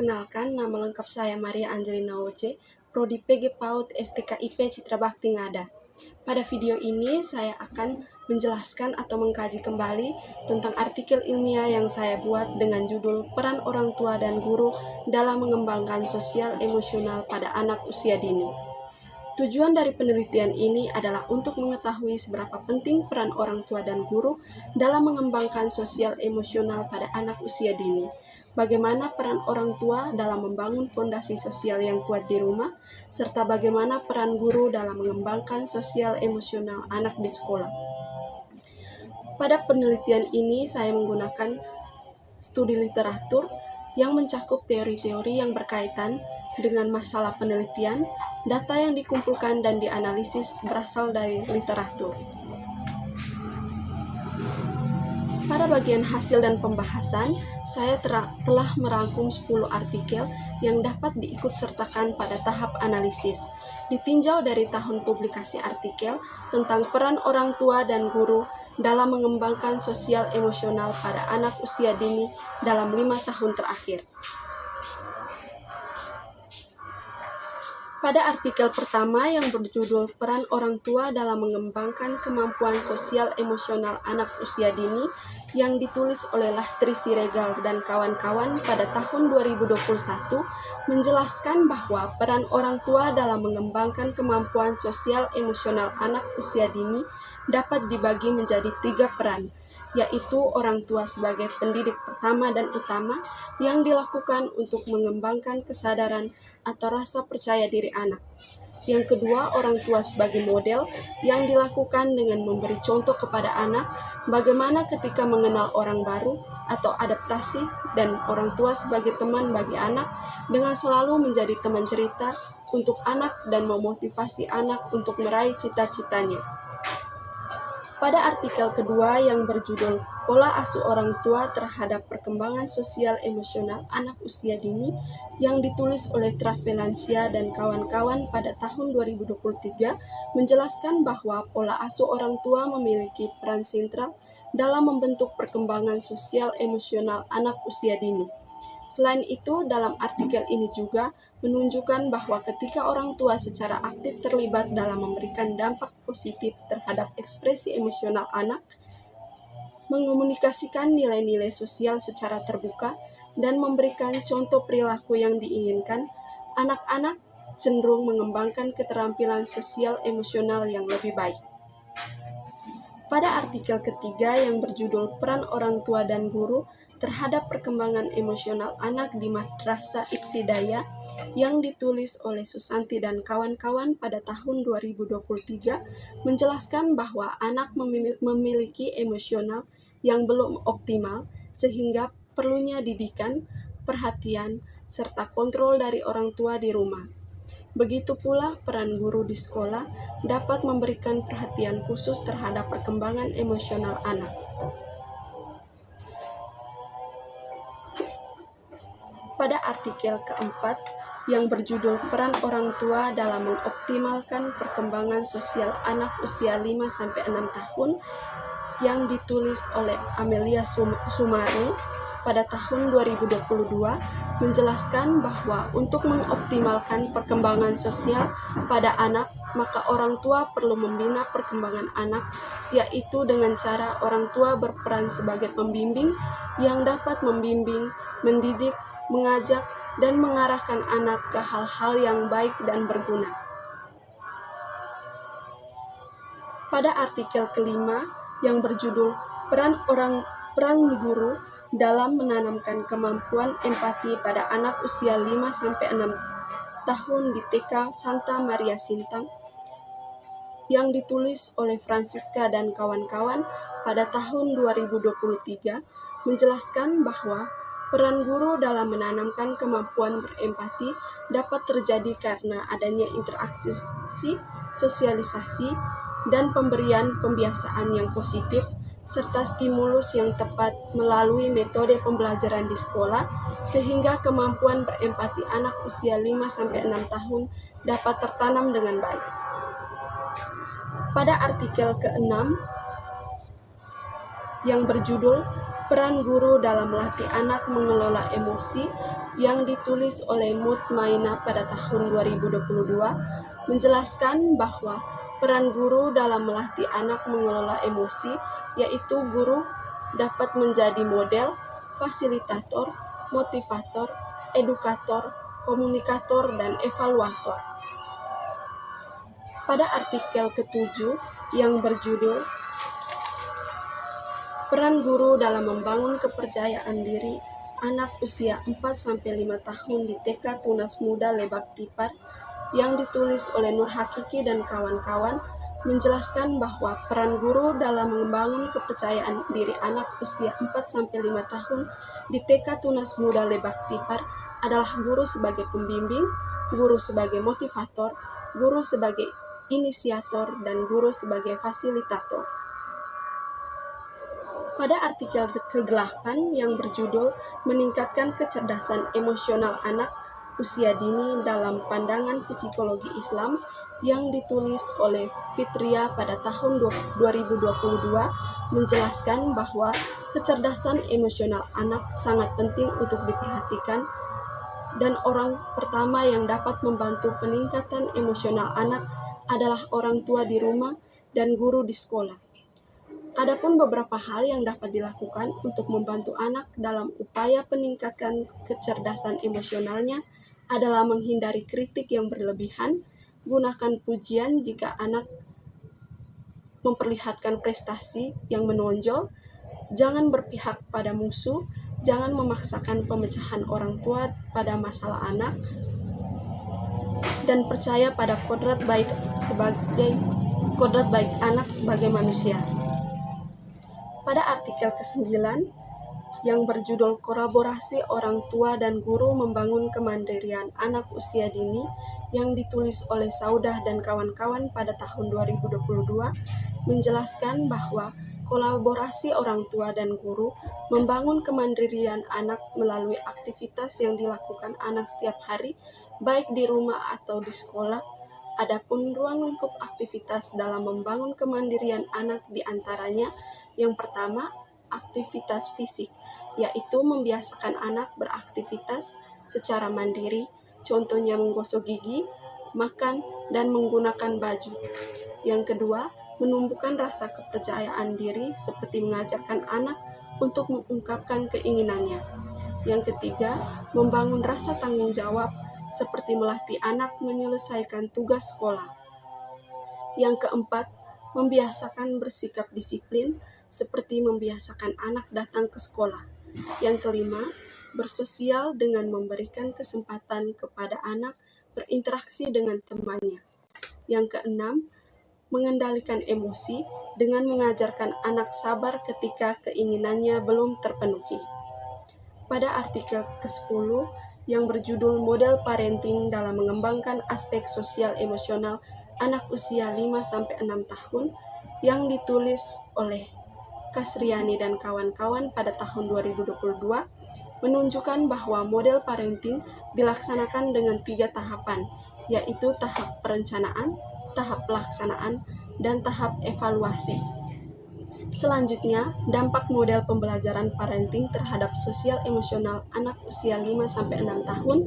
Perkenalkan, nama lengkap saya Maria Angelina Oce, Prodi PG PAUD STKIP Citra Bakti Ngada. Pada video ini saya akan menjelaskan atau mengkaji kembali tentang artikel ilmiah yang saya buat dengan judul Peran Orang Tua dan Guru dalam Mengembangkan Sosial Emosional pada Anak Usia Dini. Tujuan dari penelitian ini adalah untuk mengetahui seberapa penting peran orang tua dan guru dalam mengembangkan sosial emosional pada anak usia dini. Bagaimana peran orang tua dalam membangun fondasi sosial yang kuat di rumah, serta bagaimana peran guru dalam mengembangkan sosial emosional anak di sekolah. Pada penelitian ini saya menggunakan studi literatur yang mencakup teori-teori yang berkaitan dengan masalah penelitian. Data yang dikumpulkan dan dianalisis berasal dari literatur. Pada bagian hasil dan pembahasan, saya telah merangkum 10 artikel yang dapat diikutsertakan pada tahap analisis. Ditinjau dari tahun publikasi artikel tentang peran orang tua dan guru dalam mengembangkan sosial emosional pada anak usia dini dalam 5 tahun terakhir. Pada artikel pertama yang berjudul Peran Orang Tua dalam Mengembangkan Kemampuan Sosial Emosional Anak Usia Dini yang ditulis oleh Lastri Siregar dan kawan-kawan pada tahun 2021 menjelaskan bahwa peran orang tua dalam mengembangkan kemampuan sosial emosional anak usia dini dapat dibagi menjadi 3 peran, yaitu orang tua sebagai pendidik pertama dan utama yang dilakukan untuk mengembangkan kesadaran atau rasa percaya diri anak. Yang kedua, orang tua sebagai model yang dilakukan dengan memberi contoh kepada anak bagaimana ketika mengenal orang baru atau adaptasi, dan orang tua sebagai teman bagi anak dengan selalu menjadi teman cerita untuk anak dan memotivasi anak untuk meraih cita-citanya. Pada artikel kedua yang berjudul Pola Asuh Orang Tua Terhadap Perkembangan Sosial Emosional Anak Usia Dini yang ditulis oleh Travelansia dan kawan-kawan pada tahun 2023 menjelaskan bahwa pola asuh orang tua memiliki peran sentral dalam membentuk perkembangan sosial emosional anak usia dini. Selain itu, dalam artikel ini juga menunjukkan bahwa ketika orang tua secara aktif terlibat dalam memberikan dampak positif terhadap ekspresi emosional anak, mengomunikasikan nilai-nilai sosial secara terbuka, dan memberikan contoh perilaku yang diinginkan, anak-anak cenderung mengembangkan keterampilan sosial emosional yang lebih baik. Pada artikel ketiga yang berjudul Peran Orang Tua dan Guru Terhadap Perkembangan Emosional Anak di Madrasah Ibtidaiyah yang ditulis oleh Susanti dan kawan-kawan pada tahun 2023 menjelaskan bahwa anak memiliki emosional yang belum optimal sehingga perlunya didikan, perhatian, serta kontrol dari orang tua di rumah. Begitu pula peran guru di sekolah dapat memberikan perhatian khusus terhadap perkembangan emosional anak. Pada artikel keempat yang berjudul Peran Orang Tua dalam Mengoptimalkan Perkembangan Sosial Anak Usia 5-6 tahun yang ditulis oleh Amelia Sumarni pada tahun 2022 menjelaskan bahwa untuk mengoptimalkan perkembangan sosial pada anak, maka orang tua perlu membina perkembangan anak, yaitu dengan cara orang tua berperan sebagai pembimbing yang dapat membimbing, mendidik, mengajak, dan mengarahkan anak ke hal-hal yang baik dan berguna. Pada artikel kelima yang berjudul Peran Guru dalam Menanamkan Kemampuan Empati pada Anak Usia 5-6 tahun di TK Santa Maria Sintang yang ditulis oleh Francisca dan kawan-kawan pada tahun 2023 menjelaskan bahwa peran guru dalam menanamkan kemampuan berempati dapat terjadi karena adanya interaksi, sosialisasi, dan pemberian pembiasaan yang positif, serta stimulus yang tepat melalui metode pembelajaran di sekolah, sehingga kemampuan berempati anak usia 5-6 tahun dapat tertanam dengan baik. Pada artikel ke-6 yang berjudul Peran Guru dalam Melatih Anak Mengelola Emosi yang ditulis oleh Mutmainah pada tahun 2022 menjelaskan bahwa peran guru dalam melatih anak mengelola emosi, yaitu guru dapat menjadi model, fasilitator, motivator, edukator, komunikator, dan evaluator. Pada artikel ke-7 yang berjudul Peran Guru dalam Membangun Kepercayaan Diri Anak Usia 4-5 tahun di TK Tunas Muda Lebak Tipar yang ditulis oleh Nur Hakiki dan kawan-kawan menjelaskan bahwa peran guru dalam membangun kepercayaan diri anak usia 4-5 tahun di TK Tunas Muda Lebak Tipar adalah guru sebagai pembimbing, guru sebagai motivator, guru sebagai inisiator, dan guru sebagai fasilitator. Pada artikel ke-8 yang berjudul Meningkatkan Kecerdasan Emosional Anak Usia Dini dalam Pandangan Psikologi Islam yang ditulis oleh Fitria pada tahun 2022 menjelaskan bahwa kecerdasan emosional anak sangat penting untuk diperhatikan, dan orang pertama yang dapat membantu peningkatan emosional anak adalah orang tua di rumah dan guru di sekolah. Adapun beberapa hal yang dapat dilakukan untuk membantu anak dalam upaya peningkatan kecerdasan emosionalnya adalah menghindari kritik yang berlebihan, gunakan pujian jika anak memperlihatkan prestasi yang menonjol, jangan berpihak pada musuh, jangan memaksakan pemecahan orang tua pada masalah anak, dan percaya pada kodrat baik anak sebagai manusia. Pada artikel ke-9 yang berjudul Kolaborasi Orang Tua dan Guru Membangun Kemandirian Anak Usia Dini yang ditulis oleh Saudah dan kawan-kawan pada tahun 2022 menjelaskan bahwa kolaborasi orang tua dan guru membangun kemandirian anak melalui aktivitas yang dilakukan anak setiap hari, baik di rumah atau di sekolah. Adapun ruang lingkup aktivitas dalam membangun kemandirian anak diantaranya yang pertama, aktivitas fisik, yaitu membiasakan anak beraktivitas secara mandiri, contohnya menggosok gigi, makan, dan menggunakan baju. Yang kedua, menumbuhkan rasa kepercayaan diri seperti mengajarkan anak untuk mengungkapkan keinginannya. Yang ketiga, membangun rasa tanggung jawab seperti melatih anak menyelesaikan tugas sekolah. Yang keempat, membiasakan bersikap disiplin seperti membiasakan anak datang ke sekolah. Yang kelima, bersosial dengan memberikan kesempatan kepada anak berinteraksi dengan temannya. Yang keenam, mengendalikan emosi dengan mengajarkan anak sabar ketika keinginannya belum terpenuhi. Pada artikel ke-10 yang berjudul Model Parenting dalam Mengembangkan Aspek Sosial Emosional Anak Usia 5-6 tahun yang ditulis oleh Kasriani dan kawan-kawan pada tahun 2022 menunjukkan bahwa model parenting dilaksanakan dengan 3 tahapan, yaitu tahap perencanaan, tahap pelaksanaan, dan tahap evaluasi. Selanjutnya, dampak model pembelajaran parenting terhadap sosial emosional anak usia 5-6 tahun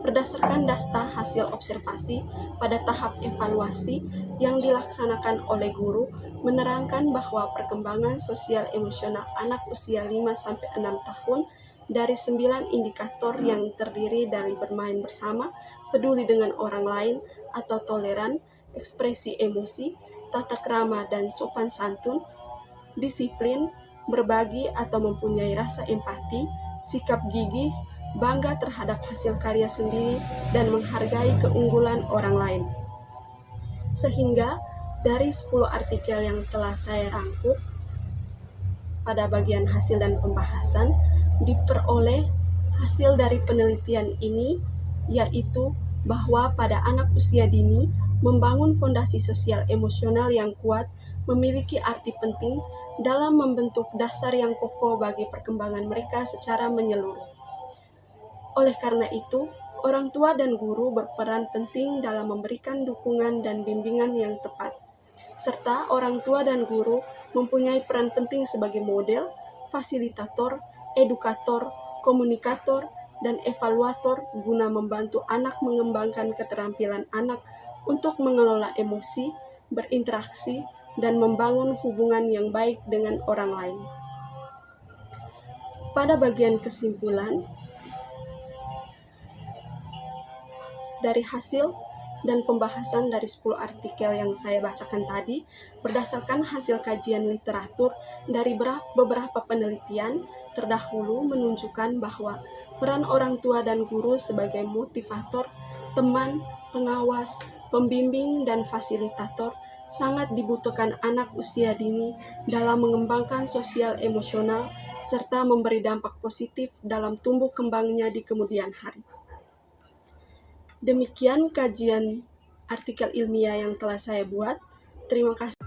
berdasarkan data hasil observasi pada tahap evaluasi yang dilaksanakan oleh guru menerangkan bahwa perkembangan sosial emosional anak usia 5-6 tahun dari 9 indikator yang terdiri dari bermain bersama, peduli dengan orang lain atau toleran, ekspresi emosi, tata krama dan sopan santun, disiplin, berbagi atau mempunyai rasa empati, sikap gigih, bangga terhadap hasil karya sendiri, dan menghargai keunggulan orang lain. Sehingga dari 10 artikel yang telah saya rangkum pada bagian hasil dan pembahasan, diperoleh hasil dari penelitian ini, yaitu bahwa pada anak usia dini, membangun fondasi sosial emosional yang kuat memiliki arti penting dalam membentuk dasar yang kokoh bagi perkembangan mereka secara menyeluruh. Oleh karena itu, orang tua dan guru berperan penting dalam memberikan dukungan dan bimbingan yang tepat, serta orang tua dan guru mempunyai peran penting sebagai model, fasilitator, edukator, komunikator, dan evaluator guna membantu anak mengembangkan keterampilan anak untuk mengelola emosi, berinteraksi, dan membangun hubungan yang baik dengan orang lain. Pada bagian kesimpulan, dari hasil dan pembahasan dari 10 artikel yang saya bacakan tadi, berdasarkan hasil kajian literatur dari beberapa penelitian, terdahulu menunjukkan bahwa peran orang tua dan guru sebagai motivator, teman, pengawas, pembimbing, dan fasilitator sangat dibutuhkan anak usia dini dalam mengembangkan sosial emosional serta memberi dampak positif dalam tumbuh kembangnya di kemudian hari. Demikian kajian artikel ilmiah yang telah saya buat. Terima kasih.